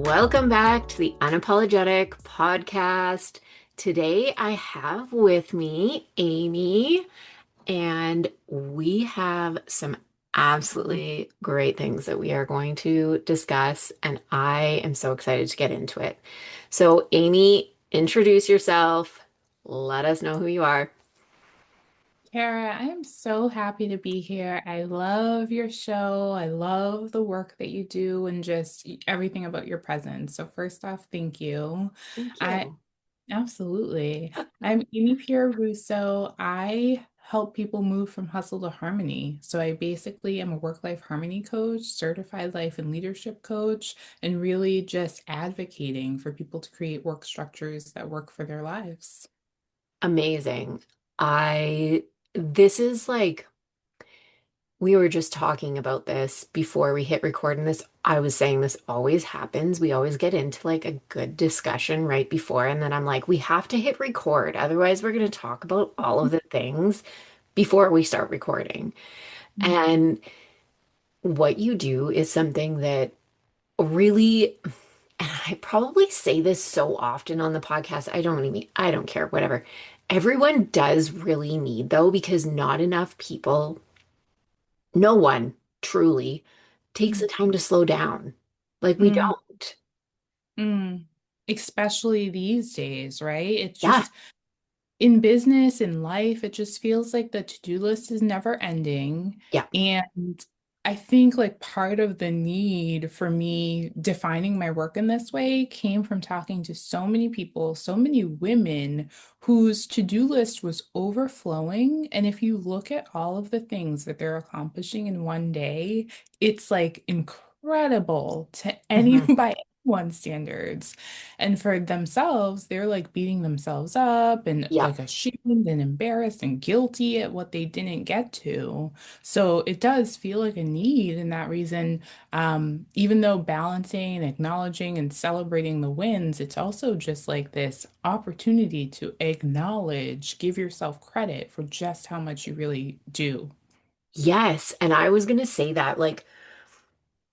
Welcome back to the Unapologetic Podcast. Today I have with me Amy, and we have some absolutely great things that we are going to discuss, and I am so excited to get into it. So, Amy, introduce yourself. Let us know who you are. Tara, I am so happy to be here. I love your show. I love the work that you do and just everything about your presence. So first off, thank you. Thank I you. absolutely. I'm Amy Pierre-Russo. I help people move from hustle to harmony. So I basically am a work-life harmony coach, certified life and leadership coach, and really just advocating for people to create work structures that work for their lives. Amazing. I, this is like, we were just talking about this before we hit record, and this, I was saying this always happens. We always get into like a good discussion right before, and then I'm like, we have to hit record. Otherwise, we're going to talk about all of the things before we start recording. And what you do is something that really, and I probably say this so often on the podcast, I don't care, whatever. Everyone does really need though, because not enough people, no one truly takes the time to slow down. Like we Mm. don't. Mm, especially these days, right? It's Yeah, just in business, in life, it just feels like the to-do list is never ending. yeah. And I think like part of the need for me defining my work in this way came from talking to so many people, so many women whose to-do list was overflowing. And if you look at all of the things that they're accomplishing in one day, it's like incredible to any Mhm. by anyone's standards. And for themselves, they're like beating themselves up and Yeah. like ashamed and embarrassed and guilty at what they didn't get to. So it does feel like a need. And that reason, even though balancing, acknowledging, and celebrating the wins, it's also just like this opportunity to acknowledge, give yourself credit for just how much you really do. Yes. And I was gonna say that, like,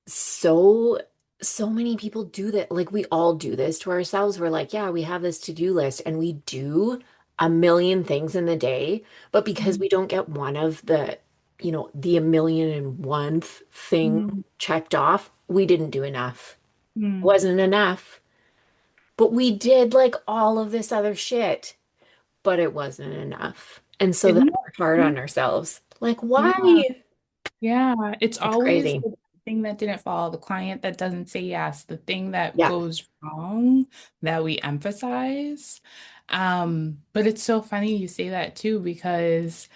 so so many people do that. Like we all do this to ourselves. We're like, yeah, we have this to-do list and we do a million things in the day, but because Mm, we don't get one of the, the a million and one thing mm, checked off, we didn't do enough. It mm. wasn't enough. But we did like all of this other shit, but it wasn't enough. And so then Isn't we're hard that? on ourselves. Like, Yeah. why? Yeah, it's It's always crazy. the thing that didn't fall, the client that doesn't say yes, the thing that Yeah. goes wrong that we emphasize. But it's so funny you say that too, because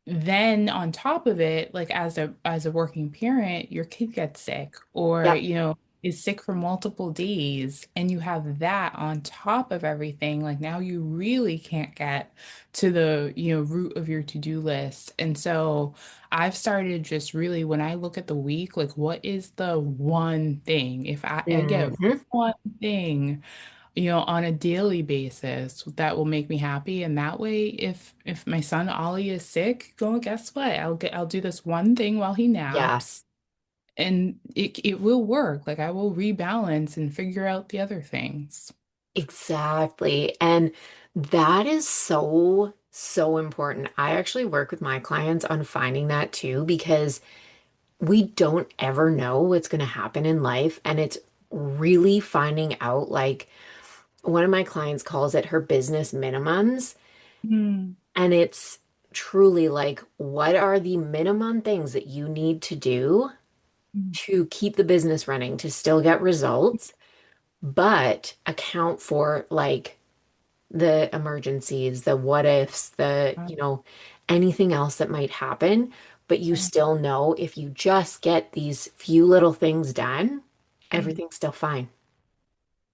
then on top of it, like as a working parent, your kid gets sick or, Yeah. is sick for multiple days and you have that on top of everything. Like now you really can't get to the, root of your to-do list. And so I've started just really when I look at the week, like what is the one thing? If I get Hmm. one thing on a daily basis that will make me happy. And that way, if my son Ollie is sick, well, guess what? I'll do this one thing while he Yeah. naps, and it will work. Like I will rebalance and figure out the other things. Exactly. And that is so, so important. I actually work with my clients on finding that too, because we don't ever know what's going to happen in life. And it's really finding out, like, one of my clients calls it her business minimums. Mm, And it's truly like, what are the minimum things that you need to do mm, to keep the business running, to still get results, but account for like, the emergencies, the what ifs, anything else that might happen. But you still know if you just get these few little things done, mm. everything's still fine.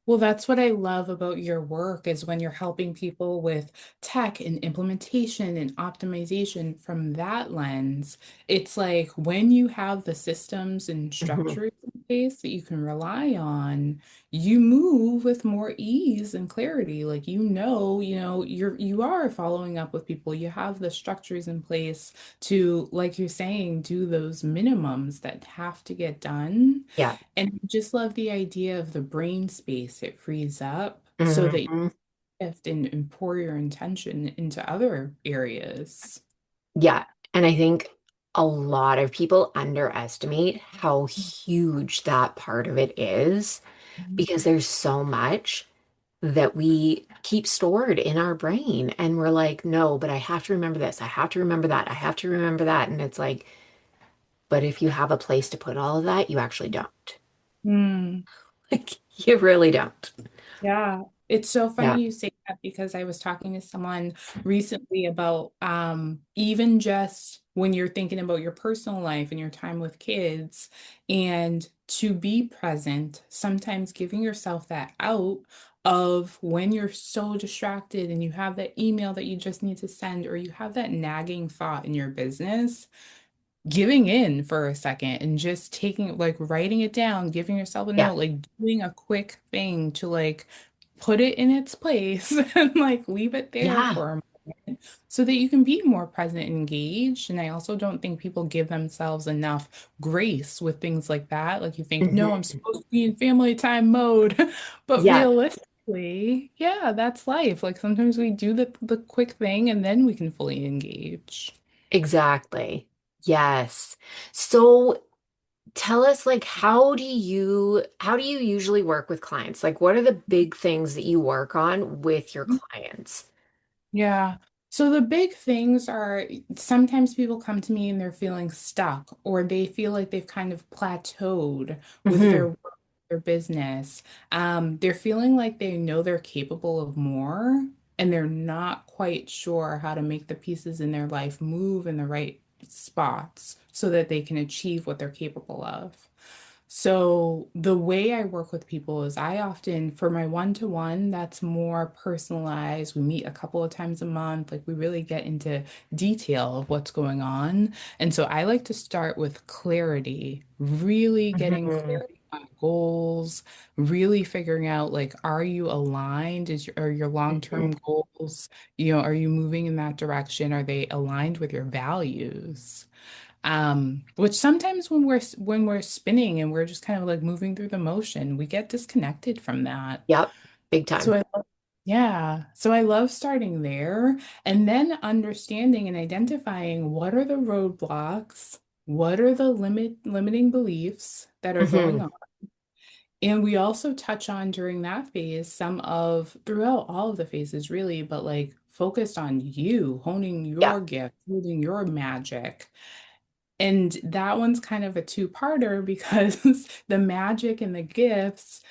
Well, that's what I love about your work is when you're helping people with tech and implementation and optimization from that lens. It's like when you have the systems and Mhm. structures in base that you can rely on, you move with more ease and clarity. Like you are following up with people. You have the structures in place to, like you're saying, do those minimums that have to get done. Yeah. And I just love the idea of the brain space it frees up so that you Hmm. shift and pour your intention into other areas. Yeah. And I think a lot of people underestimate how huge that part of it is because there's so much that we keep stored in our brain. And we're like, no, but I have to remember this. I have to remember that. I have to remember that. And it's like, but if you have a place to put all of that, you actually don't. Mm. Like, you really don't. Yeah, it's so funny Yeah. you say that because I was talking to someone recently about even just when you're thinking about your personal life and your time with kids and to be present, sometimes giving yourself that out of when you're so distracted and you have that email that you just need to send or you have that nagging thought in your business, giving in for a second and just taking like writing it down, giving yourself a Yeah. note, like doing a quick thing to like put it in its place and like leave it there Yeah. for a moment so that you can be more present and engaged. And I also don't think people give themselves enough grace with things like that. Like you think, no, I'm Hmm. supposed to be in family time mode. But Yeah. realistically, yeah, that's life. Like sometimes we do the quick thing and then we can fully engage. Exactly. Yes. So tell us, like, how do you usually work with clients? Like, what are the big things that you work on with your clients? Yeah. So the big things are sometimes people come to me and they're feeling stuck or they feel like they've kind of plateaued with their Hmm. work, their business. They're feeling like they know they're capable of more and they're not quite sure how to make the pieces in their life move in the right spots so that they can achieve what they're capable of. So the way I work with people is I often, for my one-to-one, that's more personalized. We meet a couple of times a month. Like we really get into detail of what's going on. And so I like to start with clarity, really getting Hmm. clarity on goals, really figuring out like, are you aligned? Are your long-term goals, are you moving in that direction? Are they aligned with your values? Which sometimes when we're spinning and we're just kind of like moving through the motion, we get disconnected from that. Yep. Big So time. yeah, so I love starting there and then understanding and identifying what are the roadblocks, what are the limiting beliefs that are going Hmm. on. And we also touch on during that phase some of throughout all of the phases really, but like focused on you, honing Yeah. your gift, holding your magic. And that one's kind of a two-parter because the magic and the gifts,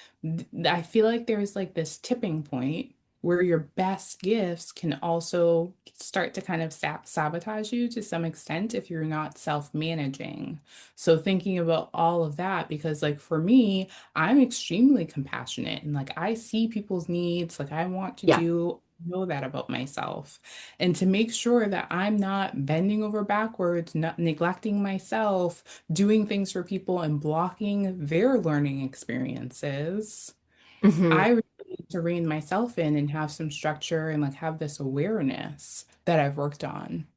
I feel like there's like this tipping point where your best gifts can also start to kind of sabotage you to some extent if you're not self-managing. So thinking about all of that, because like for me, I'm extremely compassionate and like I see people's needs, like I want to Yeah. know that about myself and to make sure that I'm not bending over backwards, not neglecting myself, doing things for people and blocking their learning experiences. Hmm. I really need to rein myself in and have some structure and like have this awareness that I've worked on.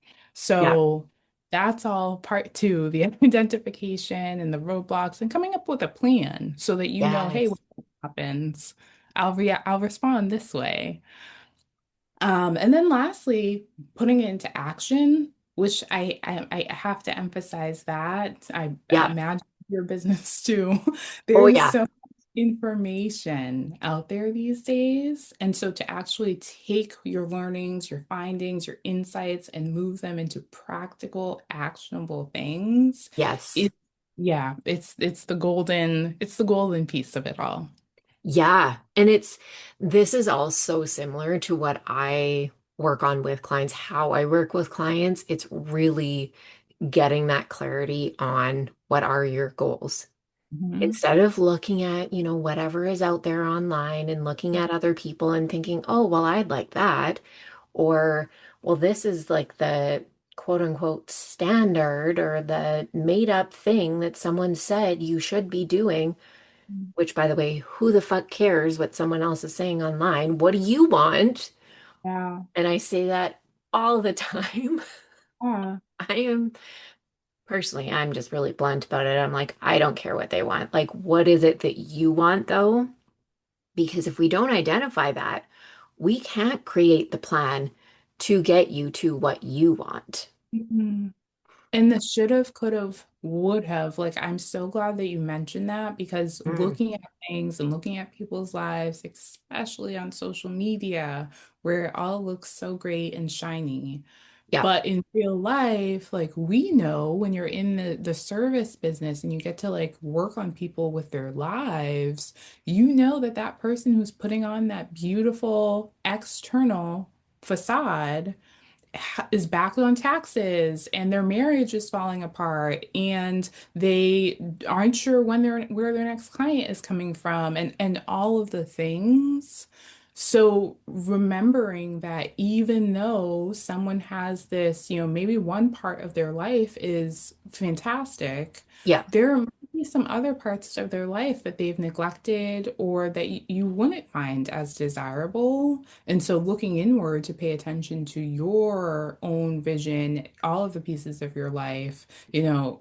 Yeah. So that's all part two, the identification and the roadblocks and coming up with a plan so that hey, Yes. when that happens, I'll respond this way. And then lastly, putting it into action, which I have to emphasize that I Yeah. imagine your business too. Oh, There is yeah. so much information out there these days. And so to actually take your learnings, your findings, your insights, and move them into practical, actionable things Yes. is yeah, it's the golden piece of it all. Yeah. And this is all so similar to what I work on with clients, how I work with clients. It's really getting that clarity on what are your goals. Mhm. Instead of looking at, whatever is out there online and looking at other people and thinking, oh, well, I'd like that. Or, well, this is like the quote unquote standard or the made up thing that someone said you should be doing, Mm. which by the way, who the fuck cares what someone else is saying online? What do you want? Yeah. And I say that all the time. Yeah. I am personally, I'm just really blunt about it. I'm like, I don't care what they want. Like, what is it that you want though? Because if we don't identify that, we can't create the plan to get you to what you want. Mhm. And the should have, could have, would have. Like, I'm so glad that you mentioned that because Mm, looking at things and looking at people's lives, especially on social media, where it all looks so great and shiny. yeah, But in real life, like we know when you're in the service business and you get to like work on people with their lives, you know that that person who's putting on that beautiful external facade is back on taxes and their marriage is falling apart and they aren't sure when they're where their next client is coming from and all of the things. So remembering that even though someone has this, maybe one part of their life is fantastic, yeah, there might be some other parts of their life that they've neglected or that you wouldn't find as desirable. And so looking inward to pay attention to your own vision, all of the pieces of your life,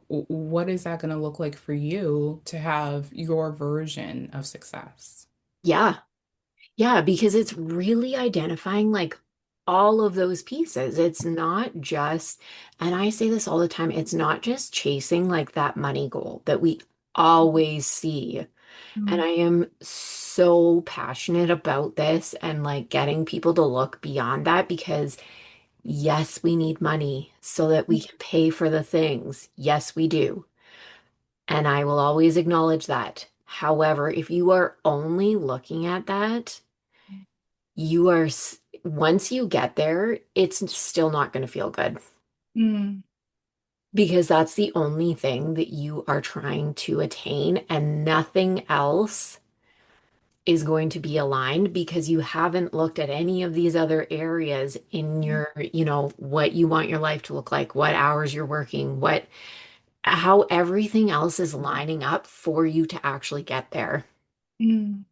what is that going to look like for you to have your version of success? yeah, yeah, because it's really identifying like all of those pieces. It's not just, and I say this all the time, it's not just chasing like that money goal that we always see. And Mm, I am so passionate about this and like getting people to look beyond that because yes, we need money so that we can pay for the things. Yes, we do. And I will always acknowledge that. However, if you are only looking at that, once you get there, it's still not going to feel good mm, because that's the only thing that you are trying to attain, and nothing else is going to be aligned because you haven't looked at any of these other areas in mm, what you want your life to look like, what hours you're working, how everything else is lining up for you to actually get there. mm.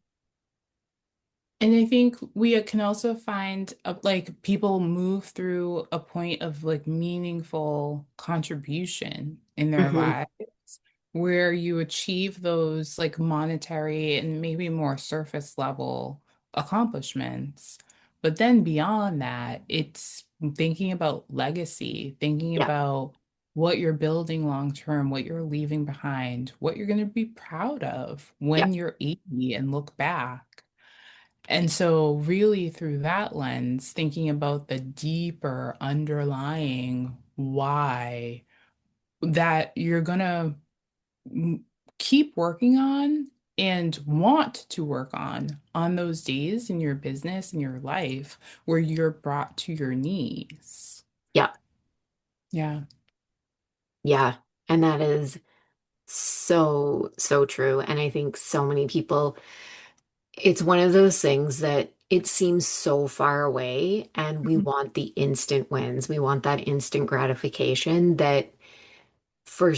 And I think we can also find like people move through a point of like meaningful contribution in their Hmm. lives where you achieve those like monetary and maybe more surface level accomplishments. But then beyond that, it's thinking about legacy, thinking Yeah, about what you're building long term, what you're leaving behind, what you're going to be proud of yeah, when you're 80 and look back. And so, really, through that lens, thinking about the deeper underlying why that you're going to keep working on and want to work on those days in your business and your life where you're brought to your knees. yeah, Yeah. yeah. And that is so, so true. And I think so many people, it's one of those things that it seems so far away, and we Mhm. want the instant wins. We want that instant gratification that for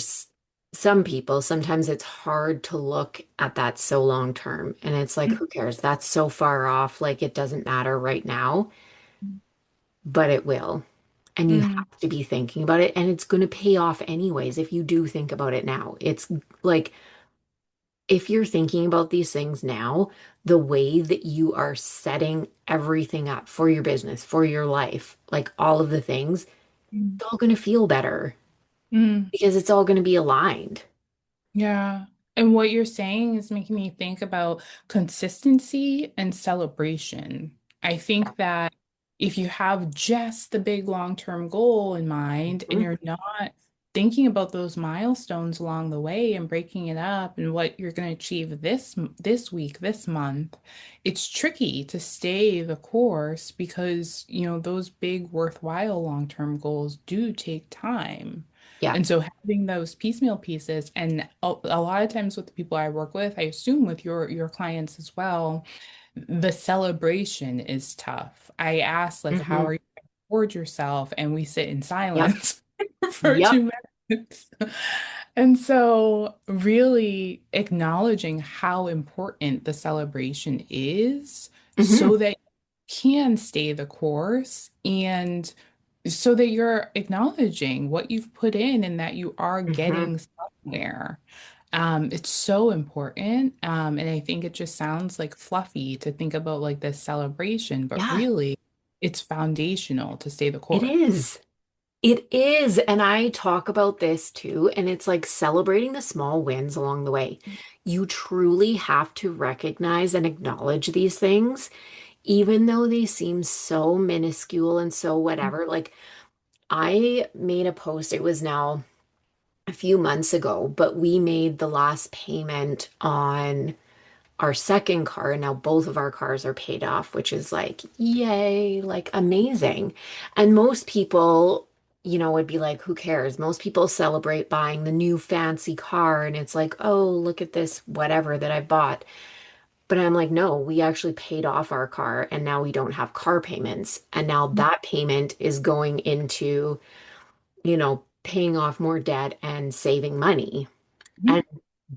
some people, sometimes it's hard to look at that so long term. And it's like, who cares? That's so far off. Like, it doesn't matter right now, but it will. And you Mm, have to be thinking about it. And it's going to pay off anyways if you do think about it now. It's like, if you're thinking about these things now, the way that you are setting everything up for your business, for your life, like all of the things, mm, it's all going to feel better mm. because it's all going to be aligned. Yeah. And what you're saying is making me think about consistency and celebration. I think that if you have just the big long-term goal in mind and Mhm. you're not thinking about those milestones along the way and breaking it up and what you're going to achieve this week, this month, it's tricky to stay the course because, those big worthwhile long-term goals do take time. Yeah. And so having those piecemeal pieces, and a lot of times with the people I work with, I assume with your clients as well, the celebration is tough. I ask like, how Hmm. are you record yourself and we sit in Yep. silence for Yep. 2 minutes. And so, really acknowledging how important the celebration is Hmm. so that you can stay the course and so that you're acknowledging what you've put in and that you are Hmm. getting somewhere. It's so important. And I think it just sounds like fluffy to think about like this celebration, but Yeah, really it's foundational to stay the it course. is. It is. And I talk about this too. And it's like celebrating the small wins along the way. You truly have to recognize and acknowledge these things, even though they seem so minuscule and so whatever. Like, I made a post, it was now a few months ago, but we made the last payment on our second car. And now both of our cars are paid off, which is like, yay, like amazing. And most people, would be like, who cares? Most people celebrate buying the new fancy car and it's like, oh, look at this, whatever that I bought. But I'm like, no, we actually paid off our car and now we don't have car payments. And now that payment is going into, paying off more debt and saving money. Mhm. And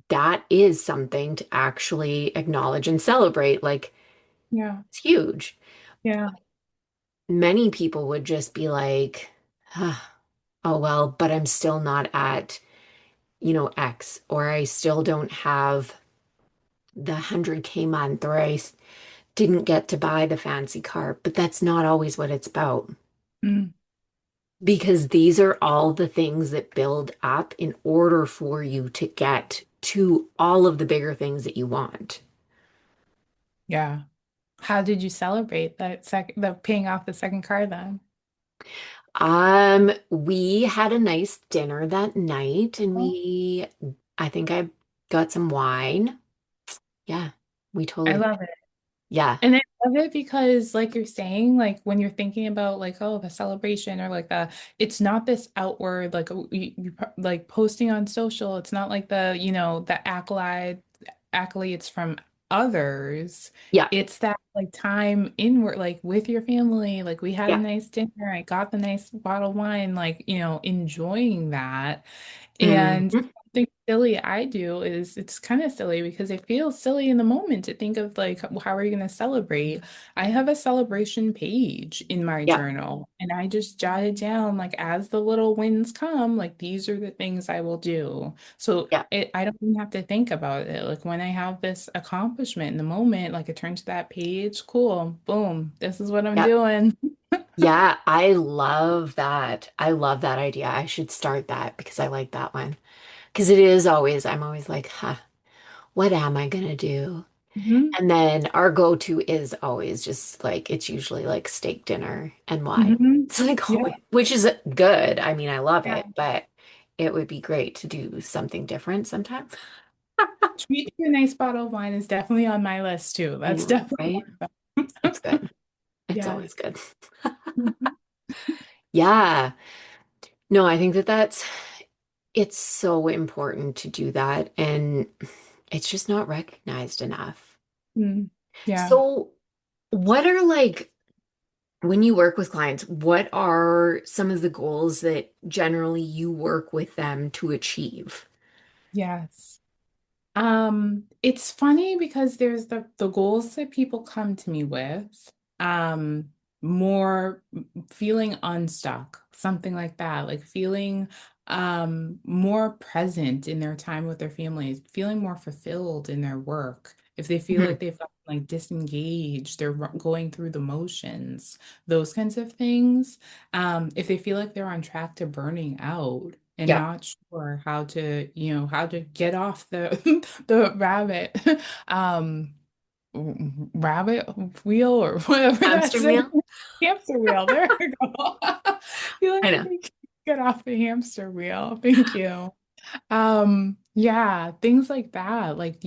that is something to actually acknowledge and celebrate. Like, Yeah. it's huge. Yeah. Many people would just be like, "Ah, oh, well, but I'm still not at, X, or I still don't have the 100K month, or didn't get to buy the fancy car." But that's not always what it's about. Mm. Because these are all the things that build up in order for you to get to all of the bigger things that you want. Yeah. How did you celebrate the paying off the second car then? We had a nice dinner that night and Oh, I think I got some wine. Yeah, we I totally did. love it. Yeah, And I love it because, like you're saying, like when you're thinking about like, oh, the celebration or like it's not this outward, like like posting on social. It's not like the accolades from others. yeah, It's that like time inward, like with your family, like we had a yeah. nice dinner. I got the nice bottle of wine, like, enjoying that. And Hmm. something silly I do is it's kind of silly because it feels silly in the moment to think of like, how are you going to celebrate? I have a celebration page in my Yeah, journal and I just jotted down like as the little wins come, like these are the things I will do. So yeah, I don't even have to think about it. Like when I have this accomplishment in the moment, like I turn to that page, cool, boom, this is what I'm yeah. doing. Yeah, I love that. I love that idea. I should start that because I like that one. Because I'm always like, huh, what am I gonna do? Hmm. And then our go-to is always just like it's usually like steak dinner and wine. Hmm. It's like Yeah. always, which is good. I mean, I love Yeah. it, but it would be great to do something different sometime. Treat you a nice bottle of wine is definitely on my list too. I That's know, definitely right? one It's of them. good. It's Yeah. always good. Mhm. Yeah. No, I think that it's so important to do that, and it's just not recognized enough. Mm. Yeah. So, what are like when you work with clients, what are some of the goals that generally you work with them to achieve? Yes. It's funny because there's the goals that people come to me with, um, more feeling unstuck, something like that, like feeling more present in their time with their families, feeling more fulfilled in their work. If they feel Mhm. like they've gotten like disengaged, they're going through the motions, those kinds of things. If they feel like they're on track to burning out and Yeah. not sure how to get off the the um rabbit wheel or whatever Hamster that's it. wheel? Hamster wheel. There we go. Feel I like know. they can get off the hamster wheel. Thank you. Yeah, things like that. Like,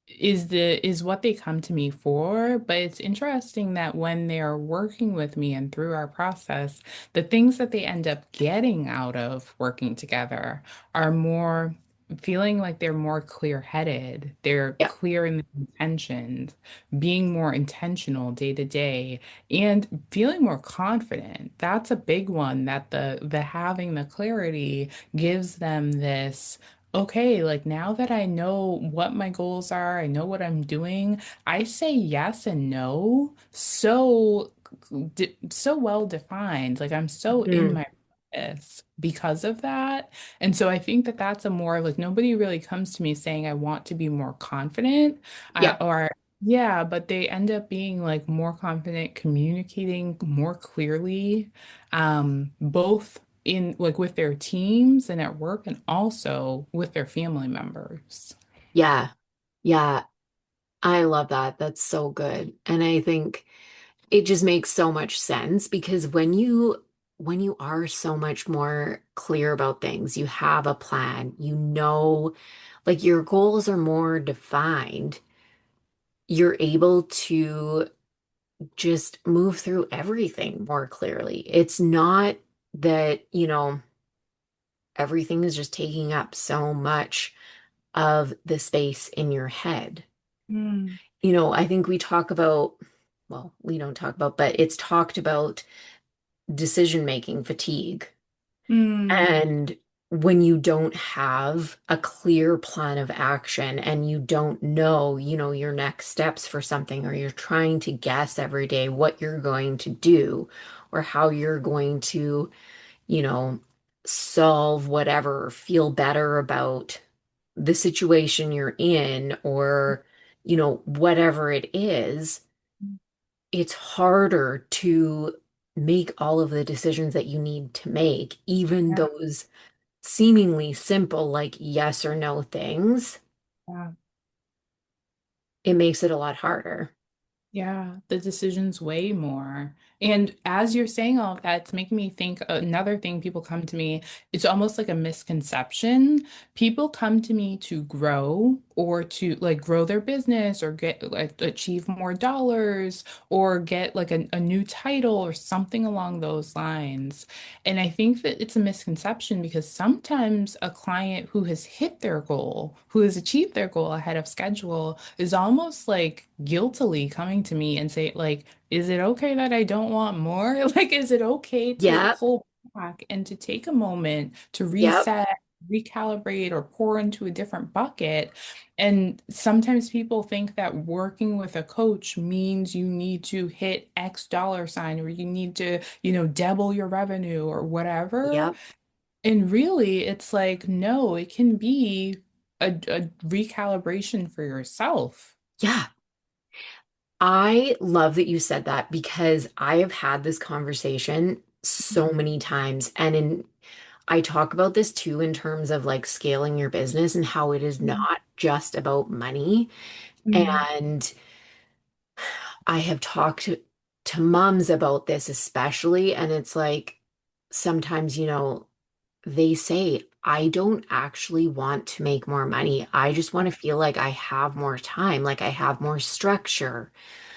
is what they come to me for, but it's interesting that when they are working with me and through our process, the things that they end up getting out of working together are more. feeling like they're more clear-headed, they're Yeah. clear in their intentions, being more intentional day to day, and feeling more confident. That's a big one that the having the clarity gives them this, okay, like now that I know what my goals are, I know what I'm doing, I say yes and no so well defined. Like I'm so in Mm. my purpose because of that. And so I think that that's a more like nobody really comes to me saying I want to be more confident. Yeah. Or yeah, but they end up being like more confident, communicating more clearly, both in like with their teams and at work and also with their family members. Yeah. Yeah. I love that. That's so good. And I think it just makes so much sense because when you are so much more clear about things, you have a plan, like your goals are more defined, you're able to just move through everything more clearly. It's not that, everything is just taking up so much of the space in your head. Mm, I think well, we don't talk about, but it's talked about decision-making fatigue. mm, And when you don't have a clear plan of action and you don't know, your next steps for something, or you're trying to guess every day what you're going to do or how you're going to, you know, solve whatever, or feel better about the situation you're in, or, whatever it is, it's harder to make all of the decisions that you need to make, even yeah, those seemingly simple, like yes or no things. yeah. It makes it a lot harder. Yeah, the decisions weigh more. And as you're saying all of that, it's making me think another thing people come to me, it's almost like a misconception. People come to me to grow or to like grow their business or get like achieve more dollars or get like a new title or something along those lines. And I think that it's a misconception because sometimes a client who has hit their goal, who has achieved their goal ahead of schedule, is almost like guiltily coming to me and say, like, is it okay that I don't want more? Like, is it okay to Yep, pull back and to take a moment to yep, reset, recalibrate, or pour into a different bucket? And sometimes people think that working with a coach means you need to hit X dollar sign or you need to, double your revenue or whatever. yep. And really, it's like, no, it can be a recalibration for yourself. Yeah. I love that you said that because I have had this conversation so many times. I talk about this too in terms of like scaling your business and how it is Mm, not just about money. mm, And I have talked to moms about this especially, and it's like sometimes, they say, I don't actually want to make more money. I just want to feel like I have more time, like I have more structure,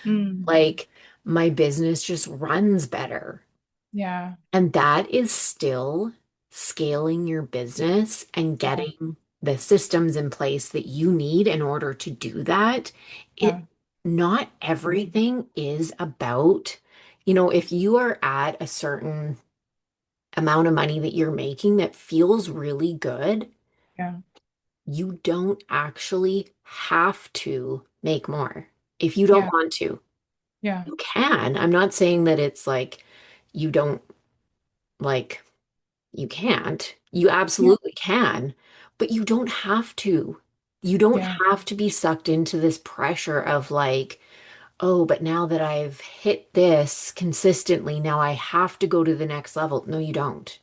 mm. like my business just runs better. Yeah, And that is still scaling your business and yeah, getting the systems in place that you need in order to do that. yeah, Not everything is about, if you are at a certain amount of money that you're making that feels really good, yeah, you don't actually have to make more. If you don't yeah, want to, yeah, you can. I'm not saying that it's like you don't like you can't. You yeah, absolutely can, but you don't have to. You don't yeah. have to be sucked into this pressure of like, oh, but now that I've hit this consistently, now I have to go to the next level. No, you don't.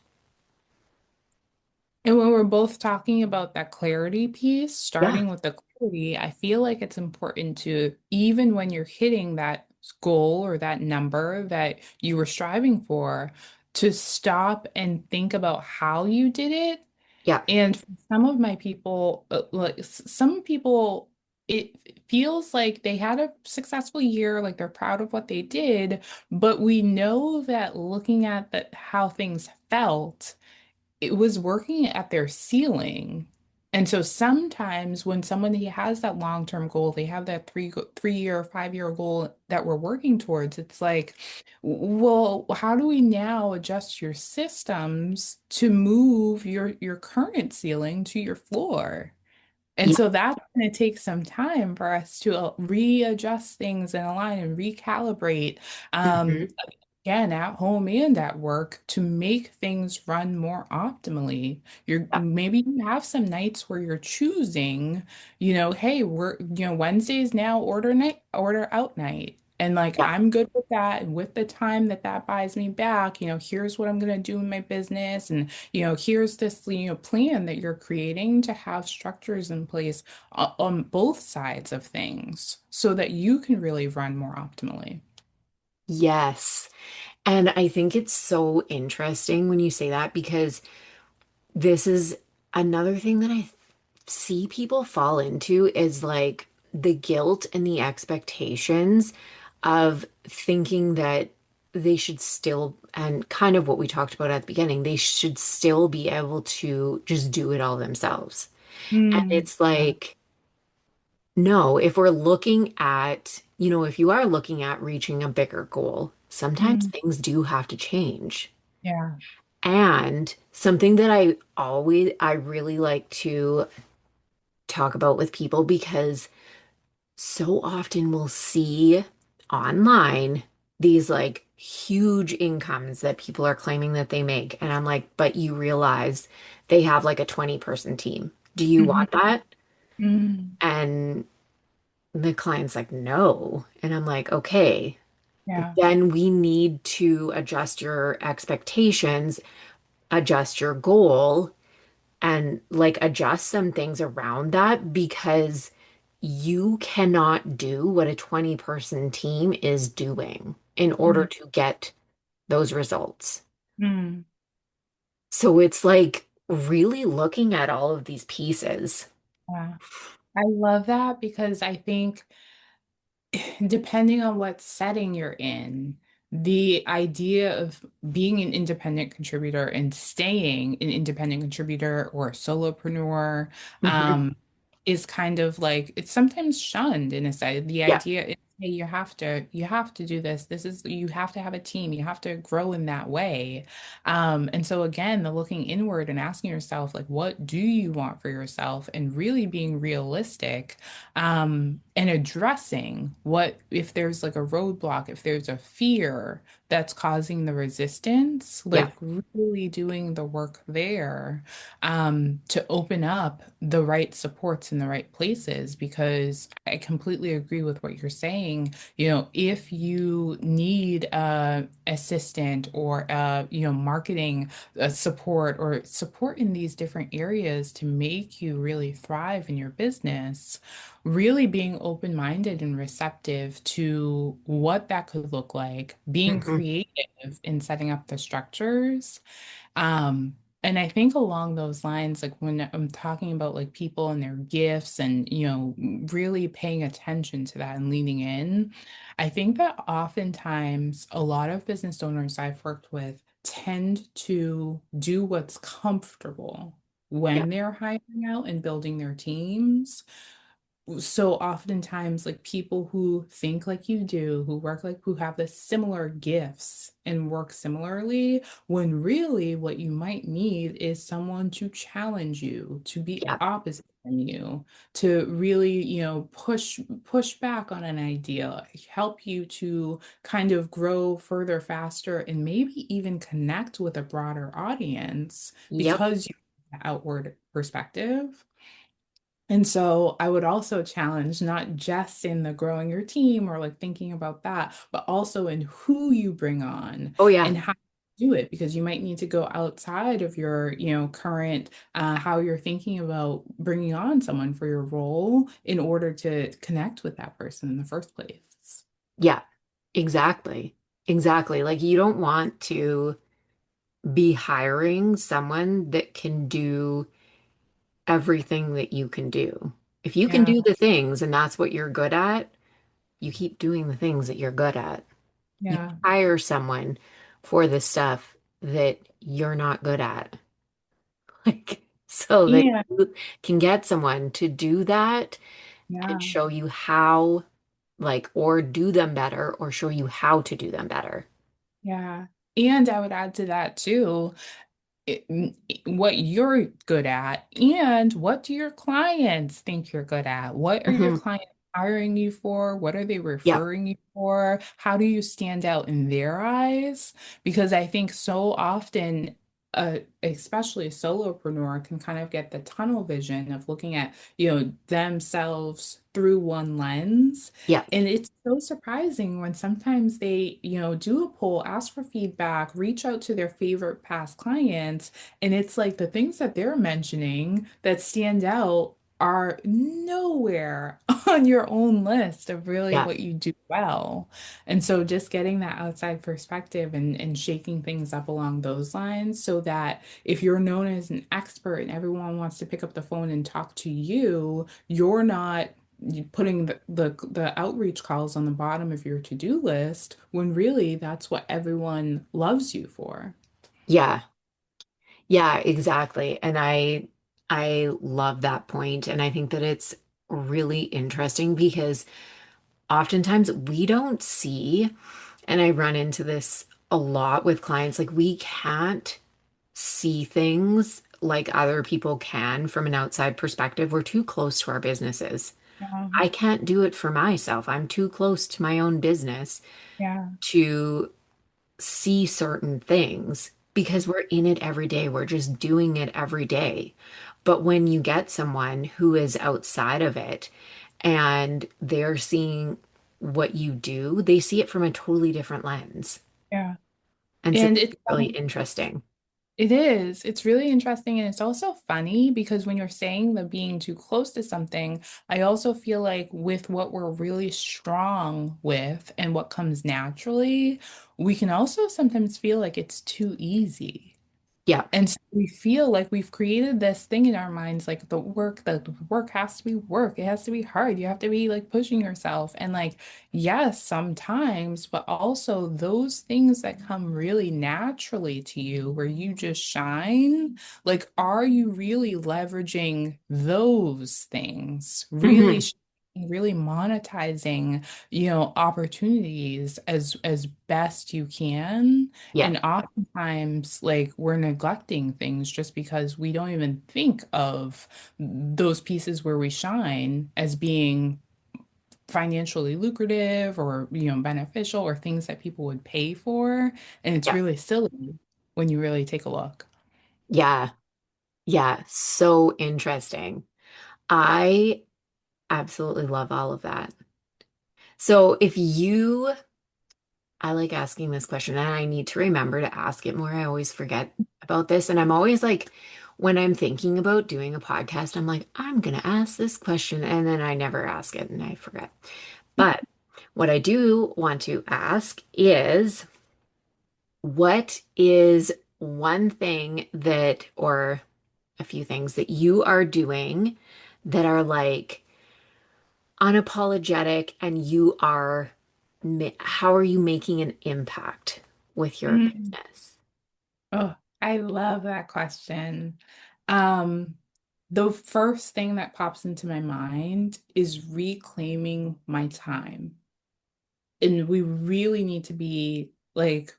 And when we're both talking about that clarity piece, Yeah. starting with the clarity, I feel like it's important to, even when you're hitting that goal or that number that you were striving for, to stop and think about how you did it. Yeah. And for some of my people, like some people, it feels like they had a successful year, like they're proud of what they did, but we know that looking at how things felt, it was working at their ceiling. And so sometimes when somebody has that long-term goal, they have that 3-year, 5-year goal that we're working towards, it's like, well, how do we now adjust your systems to move your current ceiling to your floor? And Yeah. so that's going to take some time for us to readjust things and align and recalibrate. Hmm. Um, Again, at home and at work to make things run more optimally. Yeah. Maybe you have some nights where you're choosing, hey, Wednesdays now order out night. And like Yeah. I'm good with that and with the time that that buys me back, here's what I'm going to do in my business and here's this, plan that you're creating to have structures in place on both sides of things so that you can really run more optimally. Yes. And I think it's so interesting when you say that because this is another thing that I see people fall into is like the guilt and the expectations of thinking that they should still, and kind of what we talked about at the beginning, they should still be able to just do it all themselves. And Mm, it's yeah. like, no, if we're looking at, if you are looking at reaching a bigger goal, sometimes Mm, things do have to change. yeah. And something that I really like to talk about with people because so often we'll see online these like huge incomes that people are claiming that they make. And I'm like, but you realize they have like a 20-person team. Do you Mhm. want that? Mm, And the client's like, no. And I'm like, okay, yeah. then we need to adjust your expectations, adjust your goal, and like adjust some things around that because you cannot do what a 20-person team is doing in order Mm, to get those results. mm, So it's like really looking at all of these pieces. yeah. I love that because I think depending on what setting you're in, the idea of being an independent contributor and staying an independent contributor or a solopreneur Mhm. um, is kind of like it's sometimes shunned in a sense. The Yeah. idea is, hey, you have to do this. You have to have a team. You have to grow in that way. And so again, the looking inward and asking yourself, like, what do you want for yourself, and really being realistic and addressing what if there's like a roadblock, if there's a fear that's causing the resistance, Yeah. like really doing the work there to open up the right supports in the right places. Because I completely agree with what you're saying. If you need a assistant or marketing support or support in these different areas to make you really thrive in your business, really being open-minded and receptive to what that could look like, being Hmm. creative in setting up the structures. Um, and I think along those lines, like when I'm talking about like people and their gifts and, really paying attention to that and leaning in, I think that oftentimes a lot of business owners I've worked with tend to do what's comfortable Yeah. when they're hiring out and building their teams. So oftentimes, like people who think like you do, who have the similar gifts and work similarly, when really what you might need is someone to challenge you, to be Yeah. opposite from you, to really, push back on an idea, help you to kind of grow further, faster, and maybe even connect with a broader audience Yep. because you have the outward perspective. And so I would also challenge not just in the growing your team or like thinking about that, but also in who you bring on Oh yeah. and how you do it, because you might need to go outside of your, current, how you're thinking about bringing on someone for your role in order to connect with that person in the first place. Yeah. Exactly. Exactly. Like you don't want to be hiring someone that can do everything that you can do. If you can Yeah, do the things and that's what you're good at, you keep doing the things that you're good at. You yeah. hire someone for the stuff that you're not good at. Like so that And you can get someone to do that and yeah, show you how, like, or do them better or show you how to do them better. yeah. And I would add to that too, what you're good at and what do your clients think you're good at? What are your Hmm. clients hiring you for? What are they Yeah. referring you for? How do you stand out in their eyes? Because I think so often, especially a solopreneur can kind of get the tunnel vision of looking at, themselves through one lens. Yeah. And it's so surprising when sometimes they, do a poll, ask for feedback, reach out to their favorite past clients, and it's like the things that they're mentioning that stand out are nowhere on your own list of really Yeah. what you do well. And so just getting that outside perspective and shaking things up along those lines so that if you're known as an expert and everyone wants to pick up the phone and talk to you, you're not putting the outreach calls on the bottom of your to-do list when really that's what everyone loves you for. Yeah. Yeah, exactly. And I love that point. And I think that it's really interesting because oftentimes we don't see, and I run into this a lot with clients, like we can't see things like other people can from an outside perspective. We're too close to our businesses. Yeah, I can't do it for myself. I'm too close to my own business yeah, to see certain things because we're in it every day. We're just doing it every day. But when you get someone who is outside of it and they're seeing what you do, they see it from a totally different lens. yeah. And so And it's really interesting. it is. It's really interesting. And it's also funny because when you're saying the being too close to something, I also feel like with what we're really strong with and what comes naturally, we can also sometimes feel like it's too easy. Yeah. And so we feel like we've created this thing in our minds, like the work has to be work. It has to be hard. You have to be like pushing yourself. And like, yes, sometimes, but also those things that come really naturally to you where you just shine, like, are you really leveraging those things? Really, Hmm. really monetizing, opportunities as best you can. Yeah. And oftentimes, like, we're neglecting things just because we don't even think of those pieces where we shine as being financially lucrative or, beneficial or things that people would pay for. And it's Yeah. really silly when you really take a look. Yeah. Yeah. So interesting. I absolutely love all of that. So if you, I like asking this question and I need to remember to ask it more. I always forget about this. And I'm always like, when I'm thinking about doing a podcast, I'm like, I'm going to ask this question. And then I never ask it and I forget. But what I do want to ask is, what is one thing that, or a few things that you are doing that are like unapologetic and you are, how are you making an impact with your Mhm. business? Oh, I love that question. Um, the first thing that pops into my mind is reclaiming my time. And we really need to be like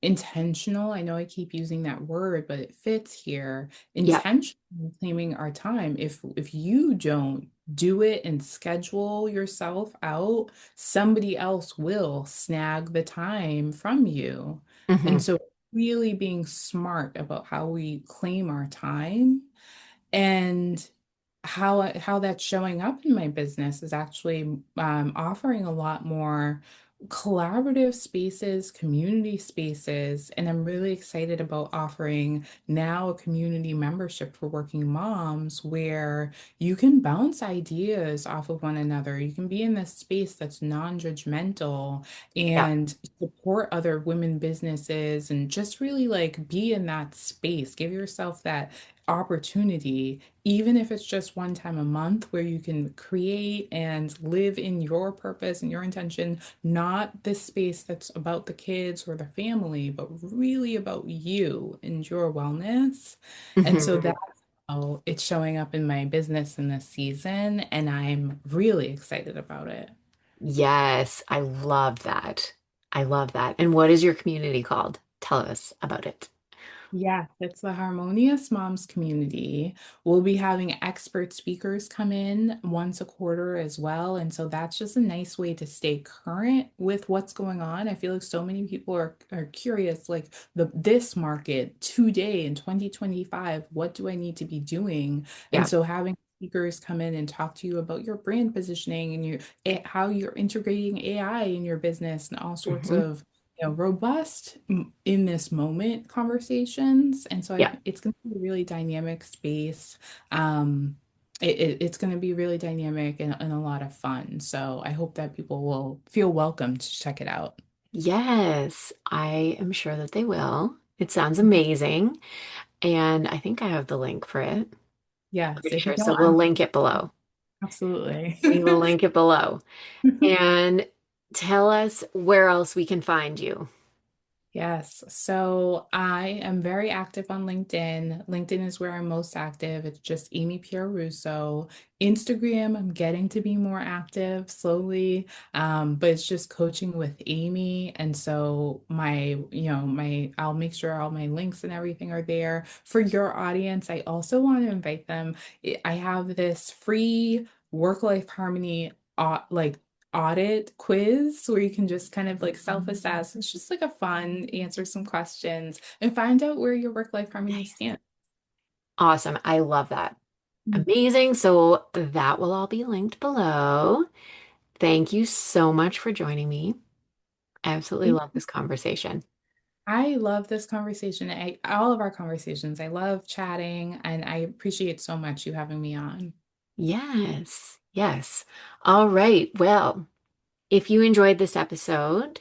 intentional. I know I keep using that word, but it fits here. Yeah. Intentionally claiming our time. If you don't do it and schedule yourself out, somebody else will snag the time from you. And Hmm. so really being smart about how we claim our time and how that's showing up in my business is actually offering a lot more collaborative spaces, community spaces, and I'm really excited about offering now a community membership for working moms where you can bounce ideas off of one another. You can be in this space that's non-judgmental Yeah. and support other women businesses and just really like be in that space. Give yourself that opportunity, even if it's just one time a month where you can create and live in your purpose and your intention, not this space that's about the kids or the family, but really about you and your wellness. And so Hmm. that's how it's showing up in my business in this season, and I'm really excited about it. Yes, I love that. I love that. And what is your community called? Tell us about it. Yes, it's the Harmonious Moms community. We'll be having expert speakers come in once a quarter as well. And so that's just a nice way to stay current with what's going on. I feel like so many people are curious, like this market today in 2025, what do I need to be doing? And Yeah. so having speakers come in and talk to you about your brand positioning and how you're integrating AI in your business and all sorts Hmm. of robust in this moment conversations. And so Yeah. it's going to be a really dynamic space. It's going to be really dynamic and a lot of fun. So I hope that people will feel welcome to check it out. Yes, I am sure that they will. It sounds amazing. And I think I have the link for it. Yes, Pretty if you sure. So don't, we'll link it below. absolutely. We will link it below. And tell us where else we can find you. Yes. So I am very active on LinkedIn. LinkedIn is where I'm most active. It's just Amy Pierre-Russo. Instagram, I'm getting to be more active slowly. But it's just coaching with Amy. And so I'll make sure all my links and everything are there. For your audience, I also want to invite them. I have this free work-life harmony like audit quiz where you can just kind of like self-assess. It's just like a fun answer some questions and find out where your work-life harmony Nice. stands. Awesome. I love that. Mm. Amazing. So that will all be linked below. Thank you so much for joining me. I absolutely Thank love you. this conversation. I love this conversation. All of our conversations. I love chatting and I appreciate so much you having me on. Yes. Yes. All right. Well, if you enjoyed this episode,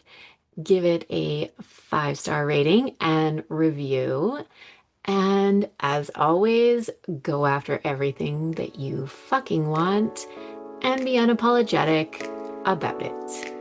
give it a 5-star rating and review. And as always, go after everything that you fucking want and be unapologetic about it.